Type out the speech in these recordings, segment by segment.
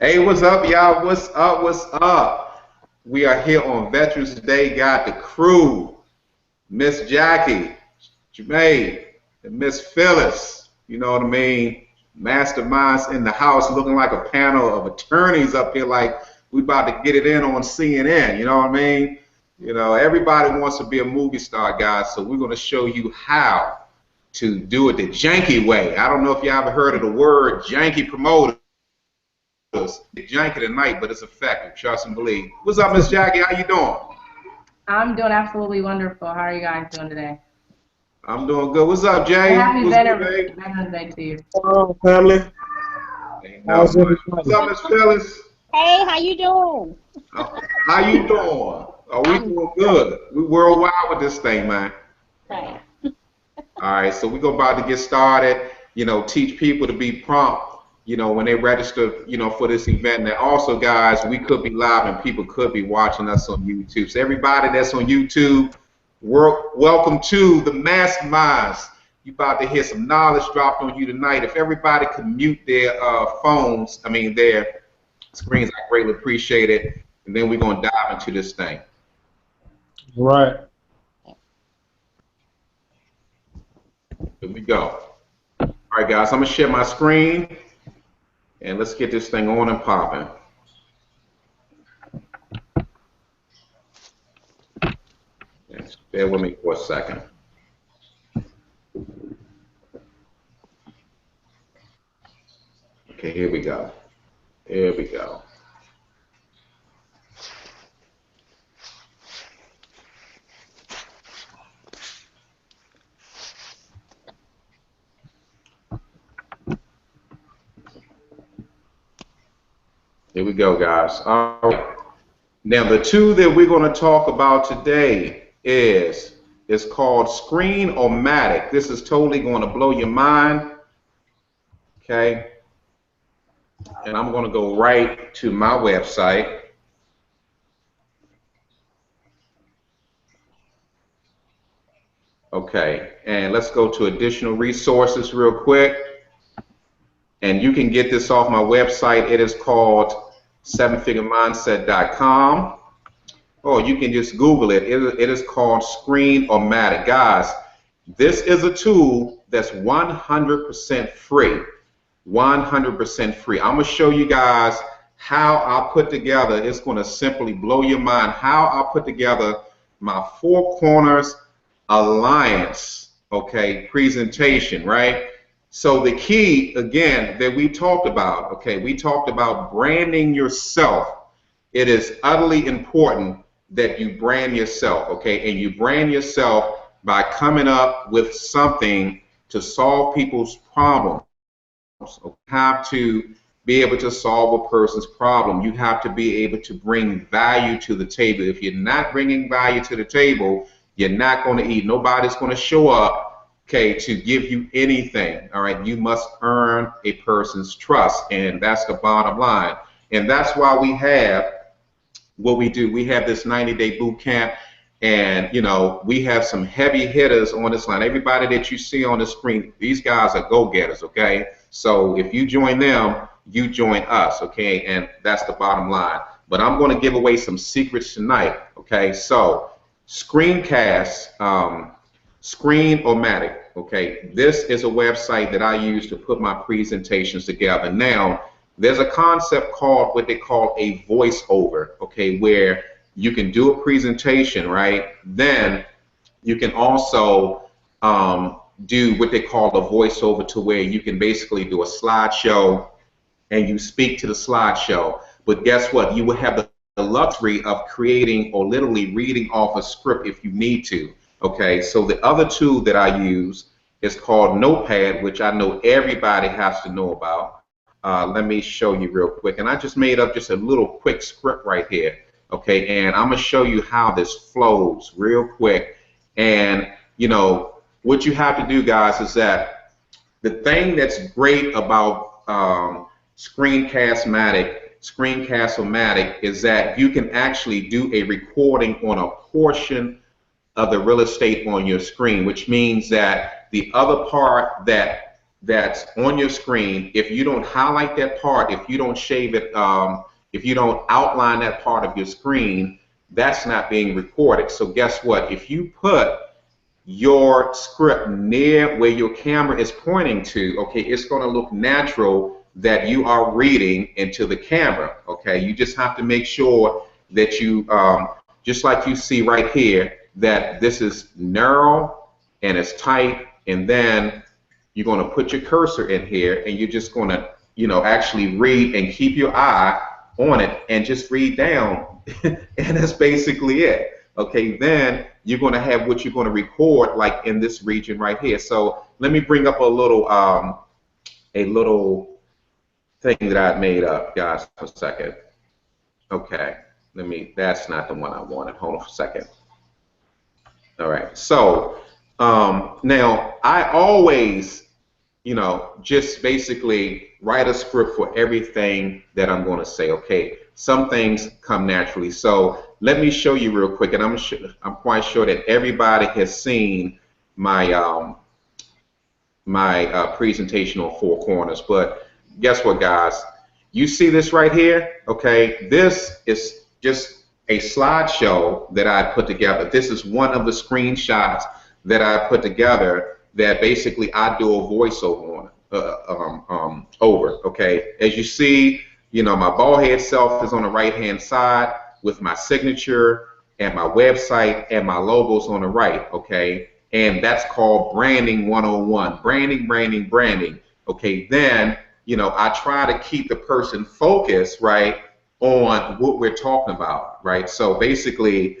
Hey, what's up, y'all? What's up? What's up? We are here on Veterans Day. Got the crew, Miss Jackie, Jermaine, and Miss Phyllis. You know what I mean? Masterminds in the house, looking like a panel of attorneys up here, like we about to get it in on CNN. You know what I mean? You know, everybody wants to be a movie star, guys. So we're going to show you how to do it the janky way. I don't know if you ever heard of the word janky promoter. Janky tonight, but it's effective. Trust and believe. What's up, Miss Jackie? How you doing? I'm doing absolutely wonderful. How are you guys doing today? I'm doing good. What's up, Jay? Happy What's good, babe? Veterans Day to you. Hello, family. Ain't How's nothing much. What's everybody? up, Miss Phyllis? Hey, how you doing? How you doing? Are we I'm doing good? We worldwide with this thing, man. right. All right, so we're about to get started. You know, teach people to be prompt. You know, when they register, you know, for this event. And also, guys, we could be live and people could be watching us on YouTube. So everybody that's on YouTube, welcome to the Masterminds. You about to hear some knowledge dropped on you tonight. If everybody could mute their their screens, I greatly appreciate it. And then we're gonna dive into this thing. Right. Here we go. All right, guys, I'm gonna share my screen. And let's get this thing on and popping. Yes, bear with me for a second. Okay, here we go. Here we go. Here we go, guys. All right. Now, the two that we're going to talk about today is called Screen-O-Matic. This is totally going to blow your mind. Okay. And I'm going to go right to my website. Okay. And let's go to additional resources real quick. And you can get this off my website. It is called sevenfiguremindset.com. Or you can just Google it. It is called Screen-O-Matic. Guys, this is a tool that's 100% free. 100% free. I'm going to show you guys how I put together. It's going to simply blow your mind how I put together my Four Corners Alliance, okay, presentation, right? So the key, again, that we talked about, okay, we talked about branding yourself. It is utterly important that you brand yourself, okay, and you brand yourself by coming up with something to solve people's problems. You have to be able to solve a person's problem. You have to be able to bring value to the table. If you're not bringing value to the table, you're not going to eat. Nobody's going to show up, okay, to give you anything. All right, you must earn a person's trust, and that's the bottom line. And that's why we have what we do. We have this 90-day boot camp, and you know, we have some heavy hitters on this line. Everybody that you see on the screen, these guys are go-getters, okay? So if you join them, you join us, okay? And that's the bottom line. But I'm going to give away some secrets tonight, okay? So Screencast, Screen-O-Matic, okay? This is a website that I use to put my presentations together. Now, there's a concept called what they call a voiceover, okay, where you can do a presentation, right? Then you can also do what they call a voiceover, to where you can basically do a slideshow and you speak to the slideshow. But guess what? You will have the luxury of creating or literally reading off a script if you need to. Okay, so the other tool that I use is called Notepad, which I know everybody has to know about. Let me show you real quick. And I just made up just a little quick script right here. Okay, and I'm going to show you how this flows real quick. And, you know, what you have to do, guys, is that the thing that's great about Screencast-O-Matic is that you can actually do a recording on a portion of the real estate on your screen, which means that the other part that that's on your screen, if you don't highlight that part, if you don't shave it, if you don't outline that part of your screen, that's not being recorded. So guess what? If you put your script near where your camera is pointing to, okay, it's going to look natural that you are reading into the camera. Okay, you just have to make sure that you, just like you see right here, that this is narrow and it's tight, and then you're going to put your cursor in here and you're just going to, you know, actually read and keep your eye on it and just read down. And that's basically it. Okay, then you're going to have what you're going to record like in this region right here. So let me bring up a little thing that I made up, guys, for a second. Okay, that's not the one I wanted. Hold on for a second. All right, so now I always, you know, just basically write a script for everything that I'm going to say. Okay, some things come naturally. So let me show you real quick, and I'm quite sure that everybody has seen my presentation on Four Corners. But guess what, guys? You see this right here? Okay, this is just a slideshow that I put together. This is one of the screenshots that I put together that basically I do a voiceover on, okay? As you see, you know, my bald head self is on the right-hand side with my signature and my website and my logos on the right, okay? And that's called Branding 101. Branding, branding, branding. Okay, then, you know, I try to keep the person focused, right, on what we're talking about, right? So basically,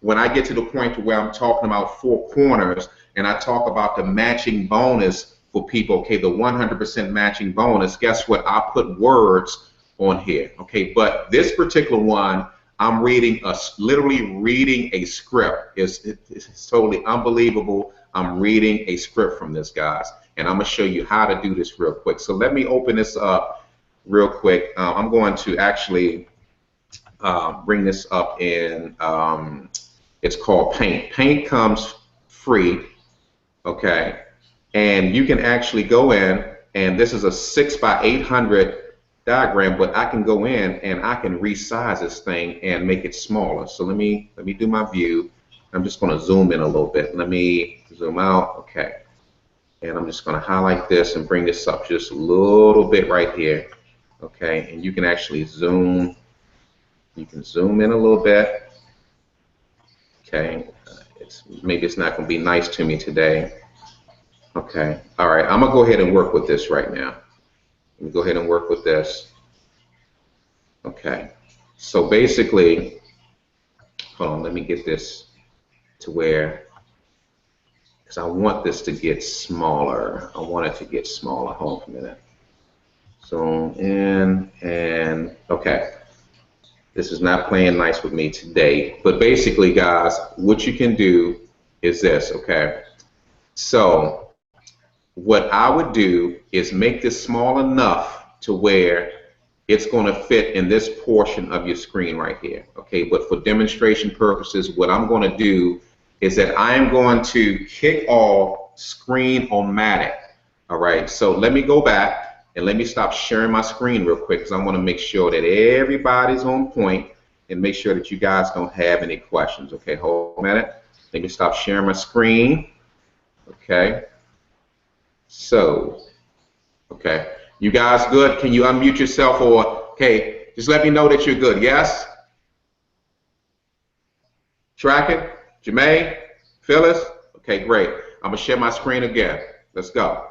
when I get to the point to where I'm talking about Four Corners and I talk about the matching bonus for people, okay, the 100% matching bonus, guess what? I put words on here, okay? But this particular one, I'm literally reading a script. It's totally unbelievable. I'm reading a script from this, guys, and I'm gonna show you how to do this real quick. So let me open this up real quick. I'm going to actually bring this up in, it's called Paint. Paint comes free, okay? And you can actually go in, and this is a 6x800 diagram, but I can go in and I can resize this thing and make it smaller. So let me do my view. I'm just going to zoom in a little bit. Let me zoom out, okay. And I'm just going to highlight this and bring this up just a little bit right here, okay. And you can actually zoom. You can zoom in a little bit, okay. Maybe it's not going to be nice to me today. Okay, all right, I'm going to go ahead and work with this right now. Let me go ahead and work with this. Okay, so basically, hold on, let me get this to where, because I want this to get smaller. I want it to get smaller. Hold on for a minute. Zoom in, and okay. This is not playing nice with me today, but basically, guys, what you can do is this, okay? So what I would do is make this small enough to where it's going to fit in this portion of your screen right here, okay? But for demonstration purposes, what I'm going to do is that I am going to kick off Screen-O-Matic, all right? So let me go back and let me stop sharing my screen real quick because I want to make sure that everybody's on point and make sure that you guys don't have any questions, okay? Hold a minute. Let me stop sharing my screen, okay? So, okay, you guys good? Can you unmute yourself, or okay, just let me know that you're good. Yes? Track it? Jermaine? Phyllis? Okay, great. I'm gonna share my screen again. Let's go.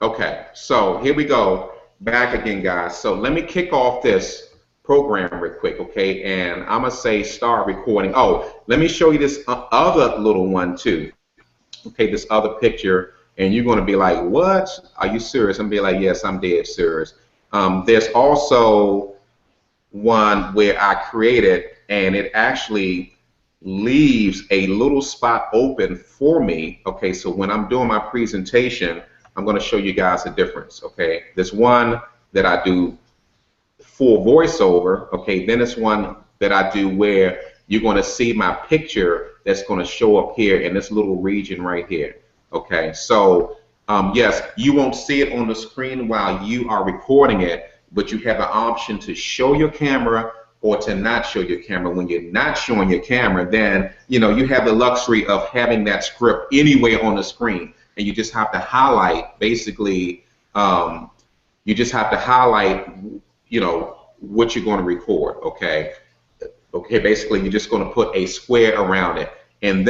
Okay, so here we go. Back again, guys. So let me kick off this program real quick, okay? And I'm gonna say start recording. Oh, let me show you this other little one too. Okay, this other picture, and you're gonna be like, "What? Are you serious?" I'm gonna be like, "Yes, I'm dead serious." There's also one where I created, and it actually leaves a little spot open for me. Okay, so when I'm doing my presentation, I'm going to show you guys the difference. Okay, this one that I do full voiceover. Okay, then it's one that I do where you're going to see my picture that's going to show up here in this little region right here. Okay, so yes, you won't see it on the screen while you are recording it, but you have the option to show your camera or to not show your camera. When you're not showing your camera, then you have the luxury of having that script anywhere on the screen, and you just have to highlight basically. You just have to highlight, what you're going to record. Okay. Okay. Basically, you're just going to put a square around it, and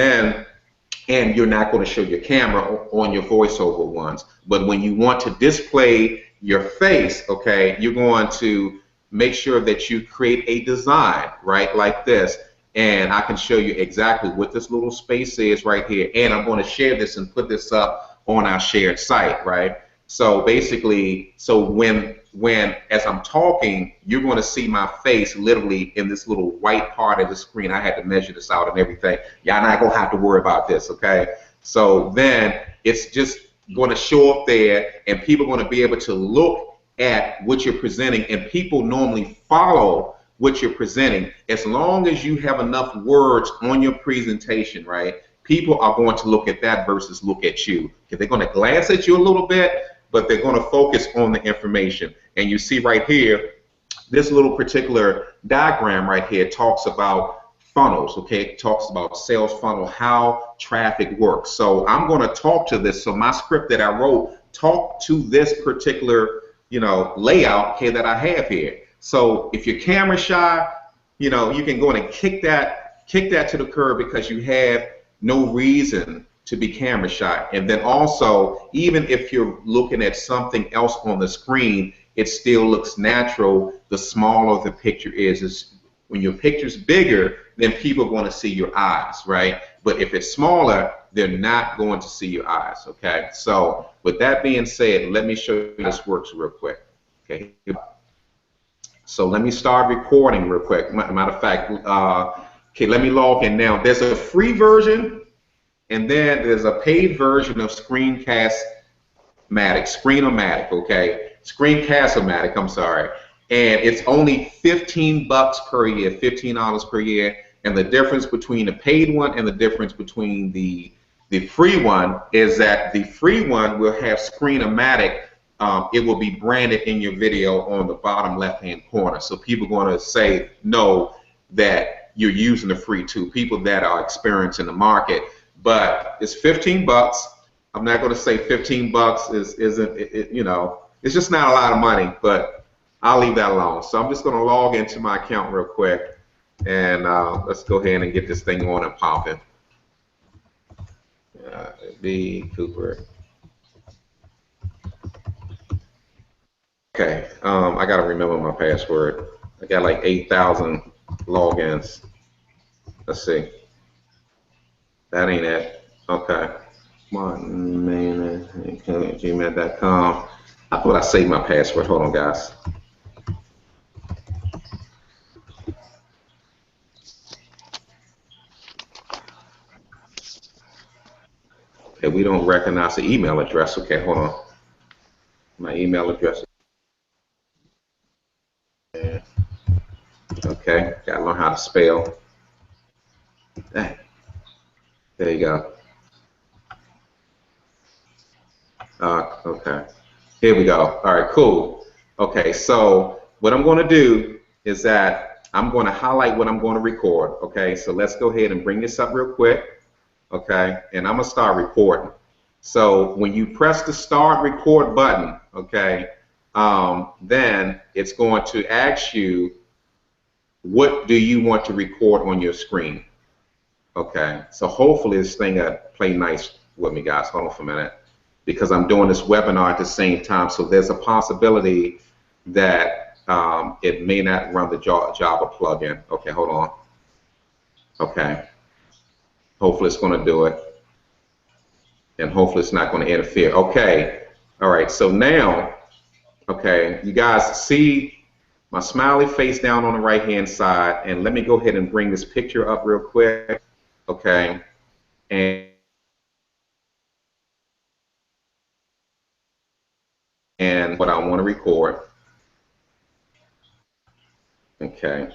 you're not going to show your camera on your voiceover ones. But when you want to display your face, okay, you're going to make sure that you create a design, right, like this. And I can show you exactly what this little space is right here. And I'm going to share this and put this up on our shared site, right? So basically, when as I'm talking, you're going to see my face literally in this little white part of the screen. I had to measure this out and everything. Y'all not going to have to worry about this, okay? So then it's just going to show up there, and people are going to be able to look at what you're presenting, and people normally follow what you're presenting as long as you have enough words on your presentation, right? People are going to look at that versus look at you. Okay, they're going to glance at you a little bit, but they're going to focus on the information. And you see right here, this little particular diagram right here talks about funnels, okay? It talks about sales funnel, how traffic works. So I'm going to talk to this. So my script that I wrote talk to this particular, layout, okay, that I have here. So if you're camera shy, you can go in and kick that to the curb because you have no reason to be camera shy. And then also, even if you're looking at something else on the screen, it still looks natural the smaller the picture is. When your picture's bigger, then people are going to see your eyes, right? But if it's smaller, they're not going to see your eyes, okay? So with that being said, let me show you how this works real quick. Okay. So let me start recording real quick. Matter of fact, okay, let me log in now. There's a free version, and then there's a paid version of Screen-O-Matic, okay? Screencast-O-Matic, I'm sorry. And it's only $15 per year, $15 per year. And the difference between the paid one and the difference between the free one is that the free one will have Screen-O-Matic. It will be branded in your video on the bottom left-hand corner. So people are going to know that you're using the free tool, people that are experienced in the market. But it's $15. I'm not going to say $15 isn't it's just not a lot of money, but I'll leave that alone. So I'm just going to log into my account real quick, and let's go ahead and get this thing on and popping. B. Cooper. Okay, I got to remember my password. I got like 8,000 logins. Let's see. That ain't it. Okay. Gmail.com. I thought I saved my password. Hold on, guys. Okay, we don't recognize the email address. Okay, hold on. My email address. Okay, gotta learn how to spell. Dang. There you go. Okay, here we go. All right, cool. Okay, so what I'm going to do is that I'm going to highlight what I'm going to record. Okay, so let's go ahead and bring this up real quick. Okay, and I'm going to start recording. So when you press the start record button, okay, then it's going to ask you, what do you want to record on your screen? Okay, so hopefully this thing will play nice with me, guys. Hold on for a minute, because I'm doing this webinar at the same time, so there's a possibility that it may not run the Java plugin. Okay, hold on. Okay, hopefully it's going to do it, and hopefully it's not going to interfere. Okay, all right, so now, okay, you guys see my smiley face down on the right-hand side, and let me go ahead and bring this picture up real quick. Okay, and what I want to record. Okay.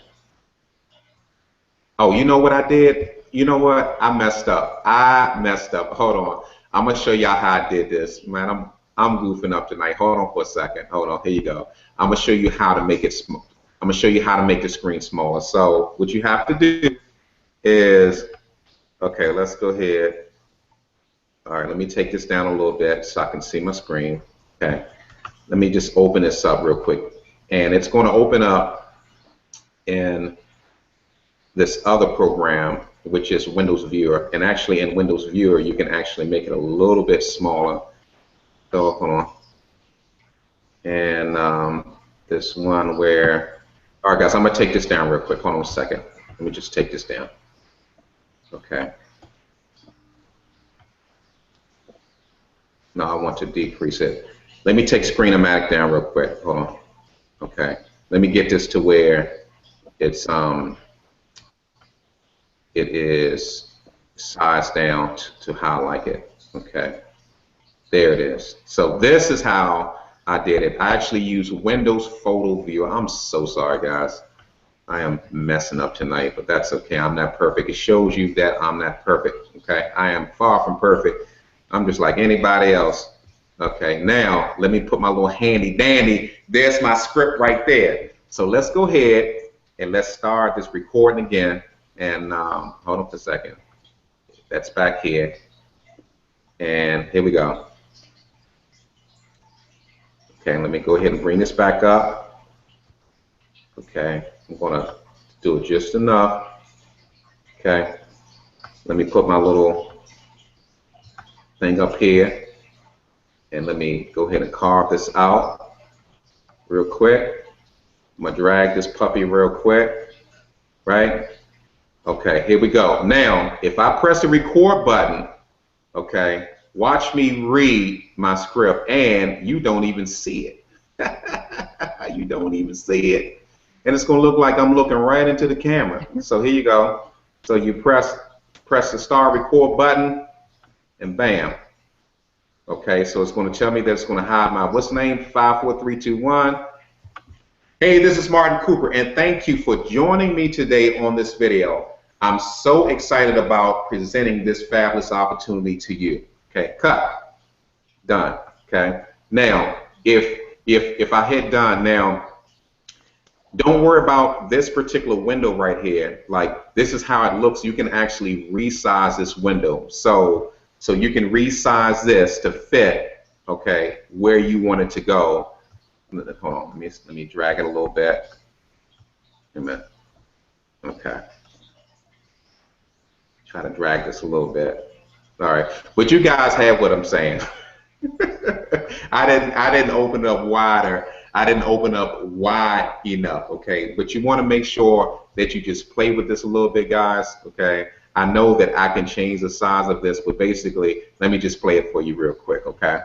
Oh, you know what I did? You know what? I messed up. I messed up. Hold on. I'm gonna show y'all how I did this. Man, I'm goofing up tonight. Hold on for a second. Hold on. Here you go. I'm gonna show you how to make it small. I'm gonna show you how to make the screen smaller. So what you have to do is, okay, let's go ahead. All right, let me take this down a little bit so I can see my screen. Okay. Let me just open this up real quick. And it's going to open up in this other program, which is Windows Viewer. And actually in Windows Viewer, you can actually make it a little bit smaller. So hold on. And this one where, all right guys, I'm gonna take this down real quick. Hold on a second. Let me just take this down. Okay. No, I want to decrease it. Let me take Screen-O-Matic down real quick. Hold on. Okay. Let me get this to where it's it is sized down to how I like it. Okay. There it is. So this is how I did it. I actually used Windows Photo Viewer. I'm so sorry, guys. I am messing up tonight, but that's okay. I'm not perfect. It shows you that I'm not perfect. Okay. I am far from perfect. I'm just like anybody else. Okay, now let me put my little handy dandy. There's my script right there. So let's go ahead and let's start this recording again. And hold on for a second. That's back here. And here we go. Okay, let me go ahead and bring this back up. Okay, I'm gonna do it just enough. Okay, let me put my little thing up here. And let me go ahead and carve this out real quick. I'm gonna drag this puppy real quick, right? Okay, here we go. Now, if I press the record button, okay, watch me read my script and you don't even see it. You don't even see it. And it's gonna look like I'm looking right into the camera. So here you go. So you press the start record button and bam. Okay, so it's going to tell me that it's going to hide my what's name 54321. Hey, this is Martin Cooper, and thank you for joining me today on this video. I'm so excited about presenting this fabulous opportunity to you. Okay, cut, done. Okay, now if I hit done now, don't worry about this particular window right here. Like this is how it looks. You can actually resize this window. So you can resize this to fit, okay, where you want it to go. Hold on, let me drag it a little bit. Wait a minute. Okay. Try to drag this a little bit. All right, but you guys have what I'm saying. I didn't open up wider. I didn't open up wide enough, okay? But you want to make sure that you just play with this a little bit, guys, okay? I know that I can change the size of this, but basically, let me just play it for you real quick, okay?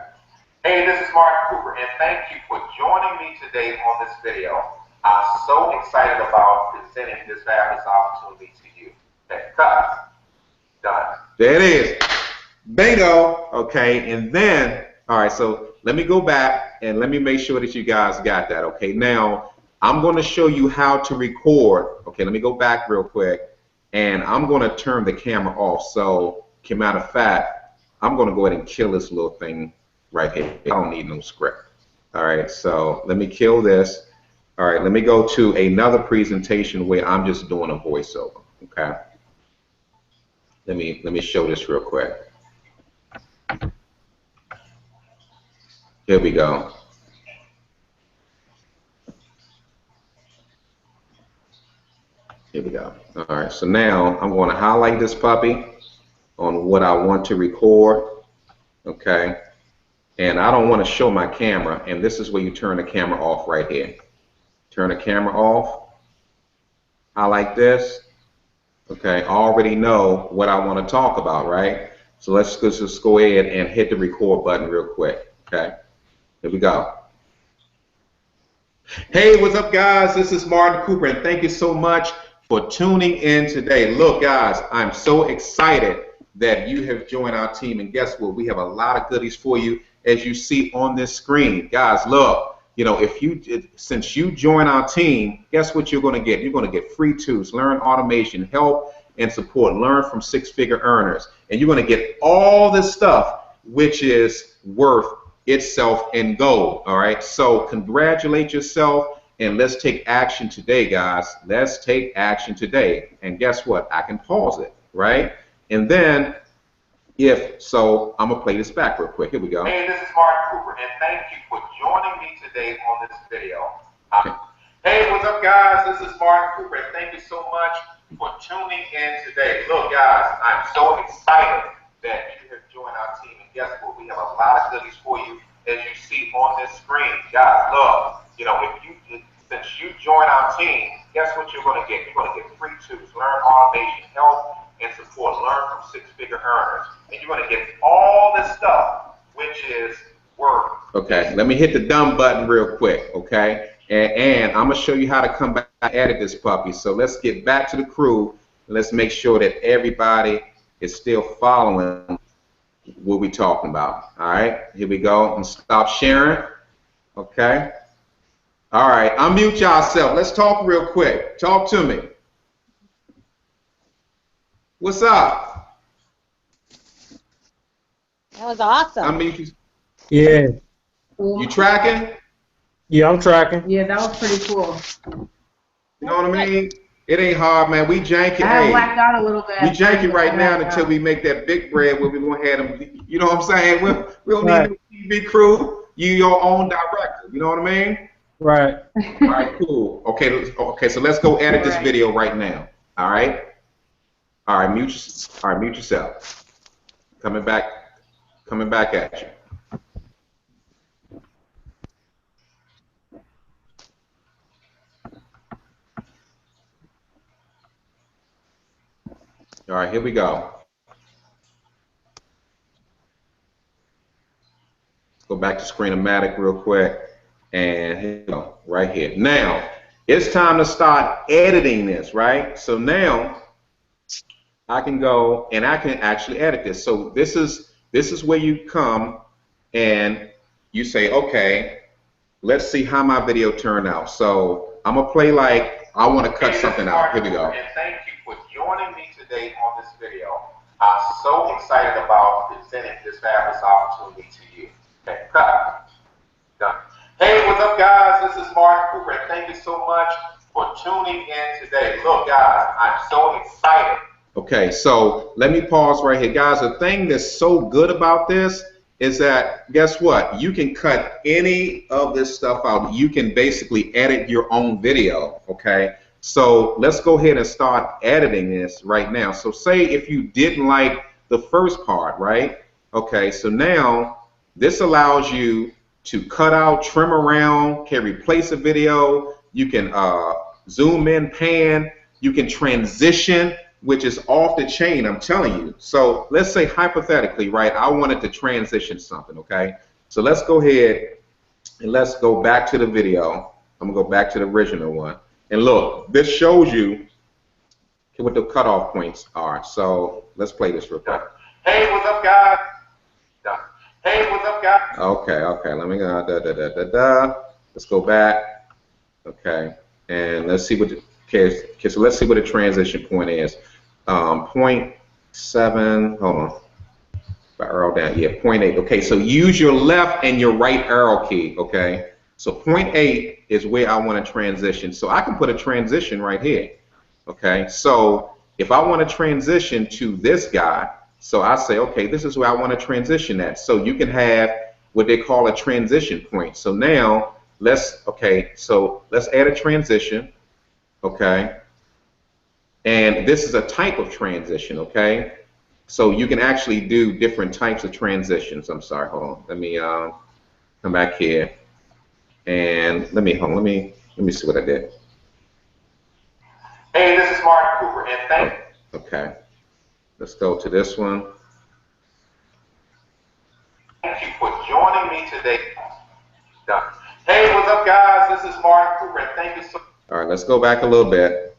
Hey, this is Martin Cooper, and thank you for joining me today on this video. I'm so excited about presenting this fabulous opportunity to you. Okay, cut. Done. There it is. Bingo. Okay, and then, all right, so let me go back and let me make sure that you guys got that, okay? Now, I'm going to show you how to record. Okay, let me go back real quick. And I'm going to turn the camera off. So, matter of fact, I'm going to go ahead and kill this little thing right here. I don't need no script. All right, so let me kill this. All right, let me go to another presentation where I'm just doing a voiceover. Okay. Let me show this real quick. Here we go. Here we go. All right, so now I'm going to highlight this puppy on what I want to record, okay? And I don't want to show my camera, and this is where you turn the camera off right here. Turn the camera off, highlight this, okay? I already know what I want to talk about, right? So let's just go ahead and hit the record button real quick, okay? Here we go. Hey, what's up, guys? This is Martin Cooper, and thank you so much for tuning in today. Look, guys, I'm so excited that you have joined our team, and guess what? We have a lot of goodies for you, as you see on this screen. Guys, look, you know, since you join our team, guess what you're going to get? You're going to get free tools, learn automation, help and support, learn from six-figure earners, and you're going to get all this stuff, which is worth itself in gold. All right. So congratulate yourself, and let's take action today, guys. Let's take action today. And guess what? I can pause it, right? And then I'm gonna play this back real quick. Here we go. Hey, this is Martin Cooper, and thank you for joining me today on this video. Okay. Hey, what's up, guys? This is Martin Cooper, and thank you so much for tuning in today. Look, guys, I'm so excited that you have joined our team, and guess what? We have a lot of goodies for you, as you see on this screen. Guys, look, you know, since you join our team, guess what you're going to get? You're going to get free tools, learn automation, help and support, learn from six-figure earners, and you're going to get all this stuff, which is worth. Okay, let me hit the done button real quick, okay? And I'm going to show you how to come back and edit this puppy. So let's get back to the crew, and let's make sure that everybody is still following what we're talking about. All right, here we go. And stop sharing. Okay. All right, unmute yourself. Let's talk real quick. Talk to me. What's up? That was awesome. Unmute. Yeah. You tracking? Yeah, I'm tracking. Yeah, that was pretty cool. You know what I mean? It ain't hard, man. We janky. I blacked out a little bit. We janky right now until we make that big bread where we gonna have them. You know what I'm saying? We don't need a TV crew. You your own director. You know what I mean? Right. All right, cool. Okay, so let's go edit this video right now. All right. All right, mute yourself. Coming back at you. All right, here we go. Let's go back to Screen-O-Matic real quick, and here we go, right here. Now, it's time to start editing this, right? So now, I can go and I can actually edit this. So this is where you come and you say, okay, let's see how my video turned out. So I'm gonna play like I want to cut something out. Here we go. And thank you for joining me today on this video. I'm so excited about presenting this fabulous opportunity to you. Okay, cut. Done. Hey, what's up, guys? This is Martin Cooper, and thank you so much for tuning in today. Look, guys, I'm so excited. Okay, so let me pause right here. Guys, the thing that's so good about this is that, guess what? You can cut any of this stuff out. You can basically edit your own video, okay? So let's go ahead and start editing this right now. So say if you didn't like the first part, right? Okay, so now this allows you to cut out, trim around, can replace a video, you can zoom in, pan, you can transition, which is off the chain, I'm telling you. So let's say hypothetically, right, I wanted to transition something, okay? So let's go ahead and let's go back to the video. I'm gonna go back to the original one. And look, this shows you what the cutoff points are. So let's play this real quick. Hey, what's up, guys? Done. Hey, what's up, guys? Okay, let me go, Let's go back, okay, and let's see what the, okay, so let's see what the transition point is. 0.7, hold on, if I arrow down, yeah, 0.8, okay, so use your left and your right arrow key, okay? So 0.8 is where I want to transition, so I can put a transition right here, okay? So if I want to transition to this guy, so I say, okay, this is where I want to transition at. So you can have what they call a transition point. So now let's add a transition, okay? And this is a type of transition, okay? So you can actually do different types of transitions. I'm sorry, hold on. Let me come back here, and let me see what I did. Hey, this is Martin Cooper, and thank you. Okay. Let's go to this one. Thank you for joining me today. Done. Hey, what's up, guys? This is Martin Cooper, and thank you so much. All right, let's go back a little bit.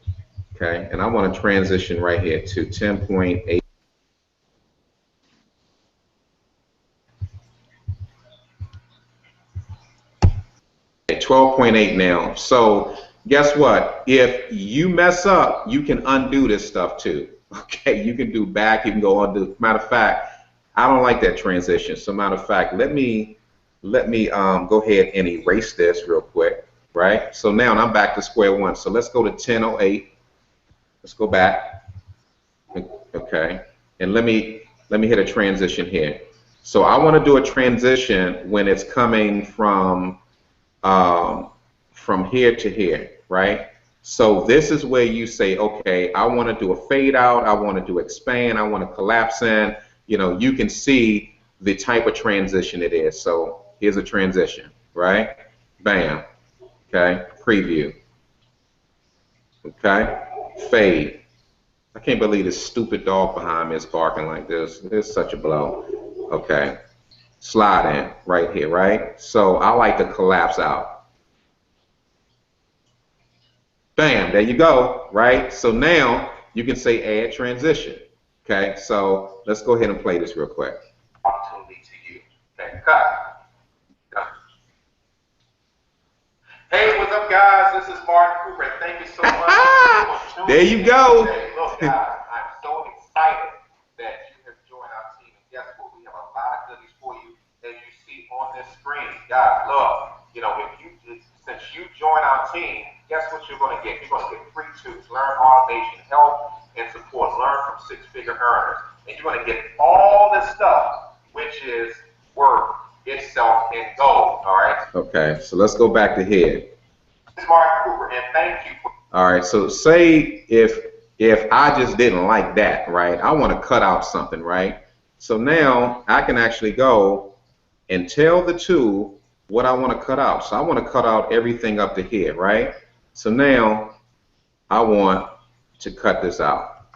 Okay, and I want to transition right here to 10.8. 12.8 now. So guess what? If you mess up, you can undo this stuff too. Okay, you can do back, you can go undo. Matter of fact, I don't like that transition. So matter of fact, let me go ahead and erase this real quick, right? So now I'm back to square one. So let's go to 10:08. Let's go back. Okay, and let me hit a transition here. So I want to do a transition when it's coming from here to here, right? So this is where you say, okay, I want to do a fade out, I want to do expand, I want to collapse in. You know, you can see the type of transition it is. So here's a transition, right? Bam. Okay. Preview. Okay. Fade. I can't believe this stupid dog behind me is barking like this. It's such a blow. Okay. Slide in right here, right? So I like to collapse out. Bam, there you go, right? So now you can say add transition. Okay, so let's go ahead and play this real quick. Opportunity to you. Okay, cut. Hey, what's up, guys? This is Martin Cooper. Thank you so much. There you go. Look, guys, I'm so excited that you have joined our team. And guess what? We have a lot of goodies for you that you see on this screen. Guys, look, you know, since you join our team, guess what you're going to get? You're going to get free tools, learn automation, help, and support, learn from six-figure earners. And you're going to get all this stuff, which is worth itself in gold, all right? Okay, so let's go back to here. This is Martin Cooper, and thank you for... All right, so say if I just didn't like that, right? I want to cut out something, right? So now I can actually go and tell the tool what I want to cut out. So I want to cut out everything up to here, right? So now I want to cut this out.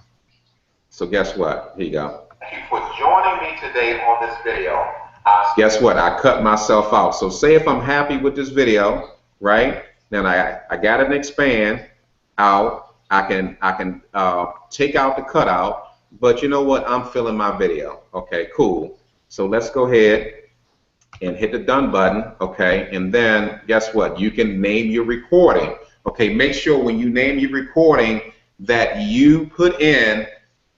So guess what? Here you go. Thank you for joining me today on this video. Guess what? I cut myself out. So say if I'm happy with this video, right? Then I got an expand out. I can take out the cutout. But you know what? I'm filling my video. Okay, cool. So let's go ahead and hit the done button. Okay, and then guess what? You can name your recording. Okay, make sure when you name your recording that you put in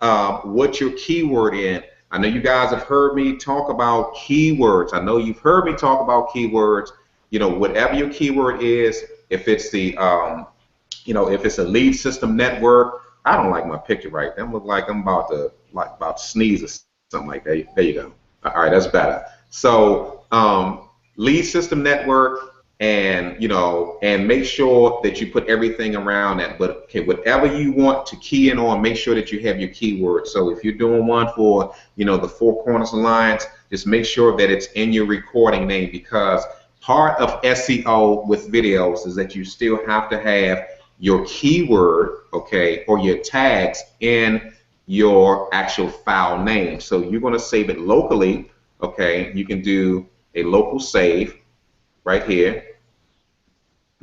what your keyword in. I know you guys have heard me talk about keywords. I know you've heard me talk about keywords. You know, whatever your keyword is, if it's the, you know, if it's a lead system network. I don't like my picture right. That look like I'm about to sneeze or something like that. There you go. All right, that's better. So lead system network. And you know, and make sure that you put everything around that. But okay, whatever you want to key in on, make sure that you have your keywords. So if you're doing one for, you know, the Four Corners Alliance, just make sure that it's in your recording name, because part of SEO with videos is that you still have to have your keyword, okay, or your tags in your actual file name. So you're going to save it locally. Okay, you can do a local save right here,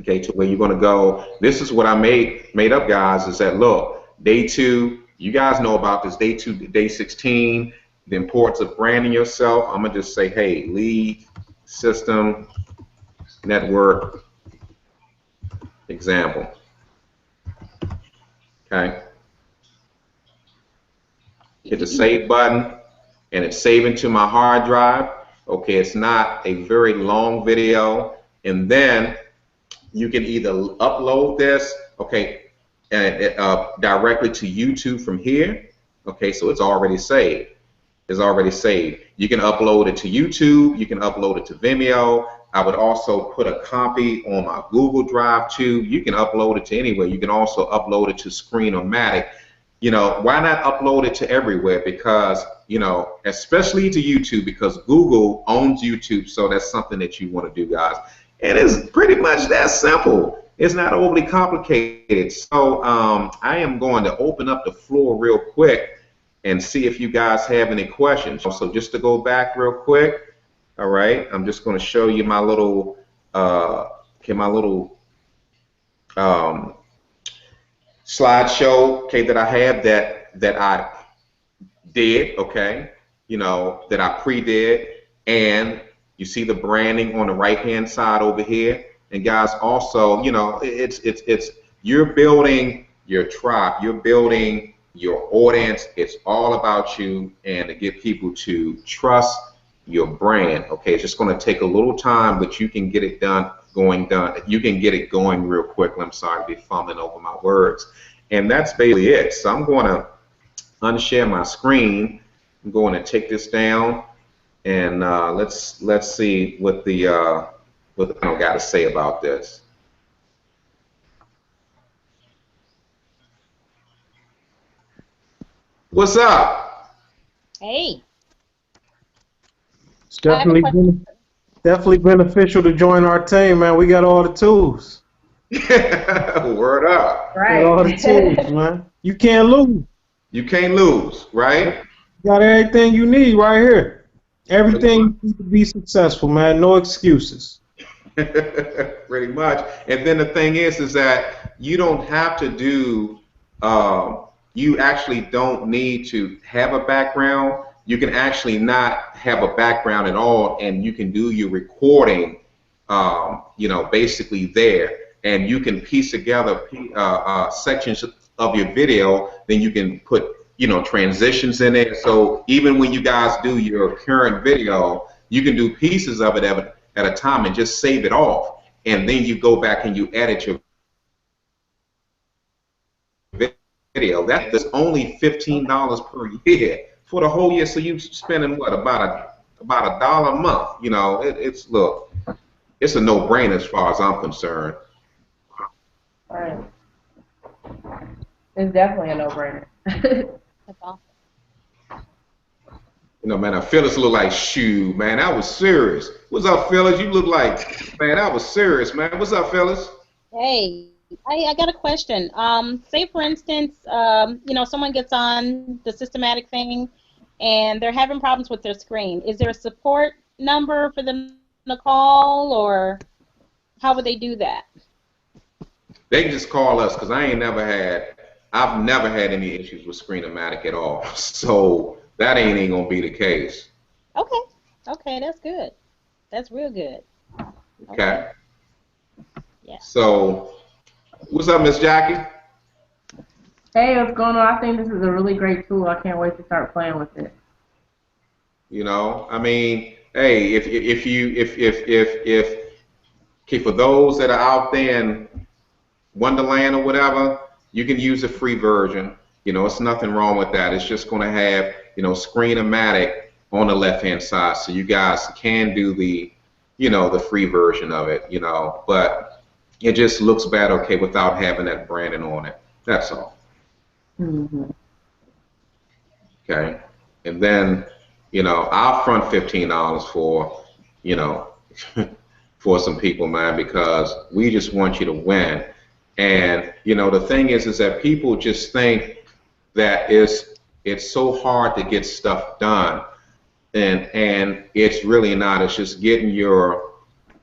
okay, to where you're going to go. This is what I made up, guys, is that, look, day 2, you guys know about this, day 2 to day 16, the importance of branding yourself. I'm going to just say, hey, lead system network example. Okay. Hit the save button, and it's saving to my hard drive. Okay, it's not a very long video, and then you can either upload this, okay, and directly to YouTube from here. Okay, so it's already saved. It's already saved. You can upload it to YouTube. You can upload it to Vimeo. I would also put a copy on my Google Drive too. You can upload it to anywhere. You can also upload it to Screen-O-Matic. You know, why not upload it to everywhere? Because, you know, especially to YouTube, because Google owns YouTube, so that's something that you want to do, guys. And it's pretty much that simple. It's not overly complicated. So I am going to open up the floor real quick and see if you guys have any questions. So just to go back real quick, all right, I'm just going to show you my little, slideshow, okay, that I have that I did, okay, you know, that I pre-did, and you see the branding on the right hand side over here, And guys, also, you know, it's you're building your tribe, you're building your audience. It's all about you and to get people to trust your brand. Okay, it's just going to take a little time, but you can get it done. You can get it going real quick. I'm sorry to be fumbling over my words. And that's basically it. So I'm going to unshare my screen. I'm going to take this down, and let's see what the panel got to say about this. What's up? Hey. It's definitely beneficial to join our team, man. We got all the tools. Word up. Right. Got all the tools, man. You can't lose. You can't lose, right? You got everything you need right here. Everything you need to be successful, man. No excuses. Pretty much. And then the thing is that you don't have to do. You actually don't need to have a background. You can actually not have a background at all, and you can do your recording, you know, basically there, and you can piece together sections of your video. Then you can put, you know, transitions in it. So even when you guys do your current video, you can do pieces of it at a time and just save it off, and then you go back and you edit your video. That's only $15 per year for the whole year. So you're spending what, about $1 a month? You know, it's a no-brainer as far as I'm concerned. Right. It's definitely a no-brainer. That's awesome. You know, man, Phyllis look like, shoot, man, I was serious. What's up, Phyllis? You look like, man, I was serious, man. What's up, Phyllis? Hey, I got a question. Say, for instance, you know, someone gets on the Systematic thing and they're having problems with their screen. Is there a support number for them to call, or how would they do that? They can just call us, because I've never had any issues with Screen-O-Matic at all. So that ain't gonna be the case. Okay. Okay, that's good. That's real good. Okay. Yeah. So, what's up, Miss Jackie? Hey, what's going on? I think this is a really great tool. I can't wait to start playing with it. You know, I mean, hey, okay, for those that are out there in Wonderland or whatever, you can use the free version. You know, it's nothing wrong with that. It's just going to have, you know, Screen-O-Matic on the left-hand side, so you guys can do the, you know, the free version of it. You know, but it just looks bad, okay, without having that branding on it. That's all. Mm-hmm. Okay, and then, you know, I'll front $15 for, you know, for some people, man, because we just want you to win. And, you know, the thing is that people just think that it's so hard to get stuff done, and it's really not. It's just getting your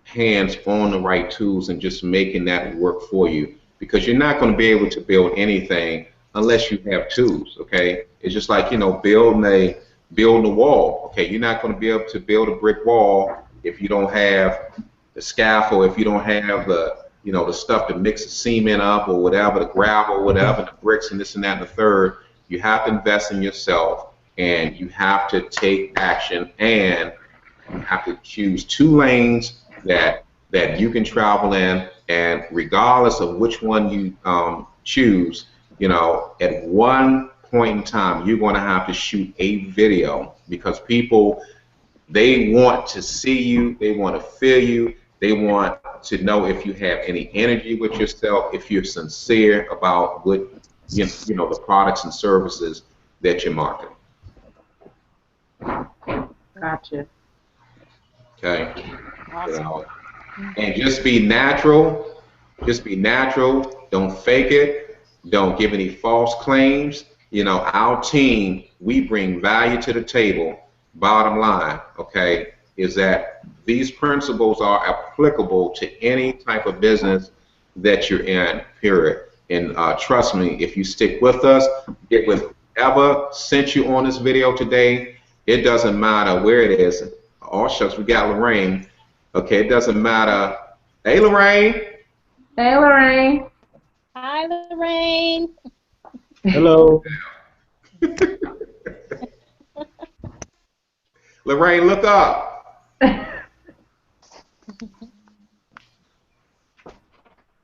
hands on the right tools and just making that work for you, because you're not going to be able to build anything unless you have tools. Okay, it's just like, you know, building a wall. Okay, you're not going to be able to build a brick wall if you don't have the scaffold, if you don't have the, you know, the stuff to mix the cement up or whatever, the gravel, whatever, the bricks and this and that and the third. You have to invest in yourself, and you have to take action, and you have to choose 2 lanes that you can travel in, and regardless of which one you choose, you know, at one point in time, you're going to have to shoot a video, because people, they want to see you, they want to feel you, they want to know if you have any energy with yourself, if you're sincere about what, you know, the products and services that you're marketing. Gotcha. Okay. Awesome. You know, and just be natural. Just be natural. Don't fake it. Don't give any false claims. You know, our team, we bring value to the table. Bottom line, okay, is that these principles are applicable to any type of business that you're in, period. And trust me, if you stick with us, get with whoever sent you on this video today. It doesn't matter where it is. Oh, shucks, we got Lorraine. Okay, it doesn't matter Hey, Lorraine. Hey, Lorraine. Hi, Lorraine. Hello. Lorraine, look up.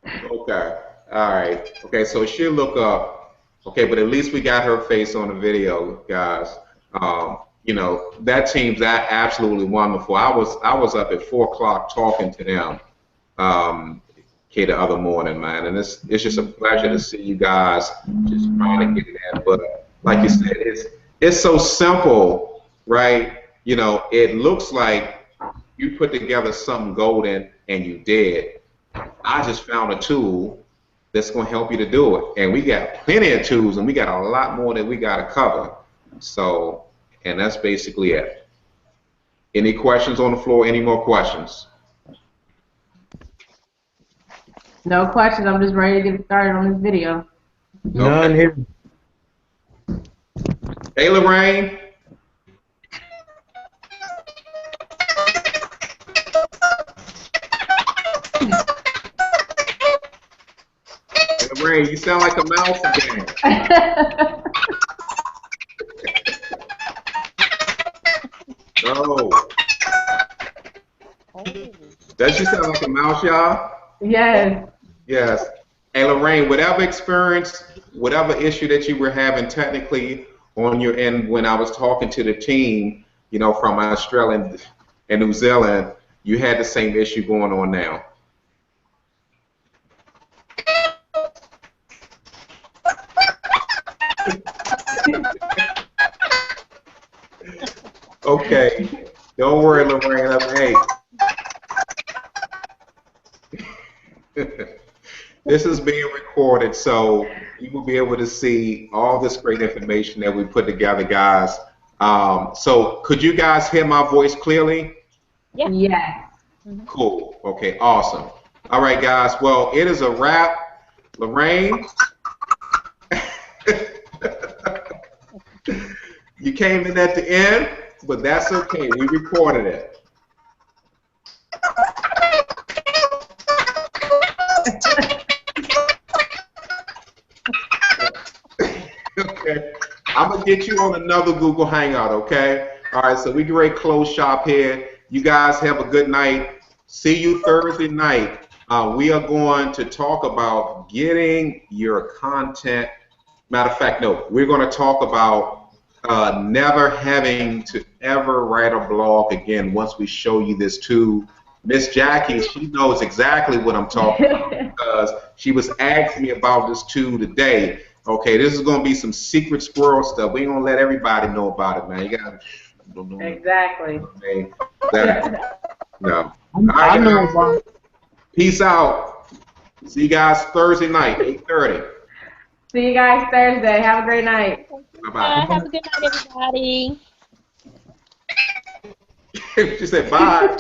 Okay. All right. Okay, so she'll look up. Okay, but at least we got her face on the video, guys. You know, that team's that absolutely wonderful. I was up at 4 o'clock talking to them, okay, the other morning, man, and it's just a pleasure to see you guys just trying to get that. But like you said, it's so simple, right? You know, it looks like you put together something golden and you did. I just found a tool that's going to help you to do it. And we got plenty of tools, and we got a lot more that we got to cover. So, and that's basically it. Any questions on the floor? Any more questions? No questions. I'm just ready to get started on this video. None Okay. here. Hey, Lorraine. Hey, Lorraine, you sound like a mouse again. No. Does she sound like a mouse, y'all? Yes. Yes. Hey, Lorraine, whatever experience, whatever issue that you were having technically on your end when I was talking to the team, you know, from Australia and New Zealand, you had the same issue going on now. Okay. Don't worry, Lorraine. Hey. This is being recorded, so you will be able to see all this great information that we put together, guys. So could you guys hear my voice clearly? Yeah. Yes. Cool. Okay, awesome. All right, guys. Well, it is a wrap. Lorraine, you came in at the end, but that's okay. We recorded it. Okay. I'm going to get you on another Google Hangout, okay? All right, so we get ready to close shop here. You guys have a good night. See you Thursday night. We are going to talk about getting your content. Matter of fact, no, we're going to talk about never having to ever write a blog again once we show you this tool. Miss Jackie, she knows exactly what I'm talking about because she was asking me about this tool today. Okay, this is going to be some secret squirrel stuff. We ain't going to let everybody know about it, man. You got to. Exactly. Okay. No. All I right, know guys. about Peace out. See you guys Thursday night, 8:30. See you guys Thursday. Have a great night. Bye-bye. Have a good night, everybody. She said bye.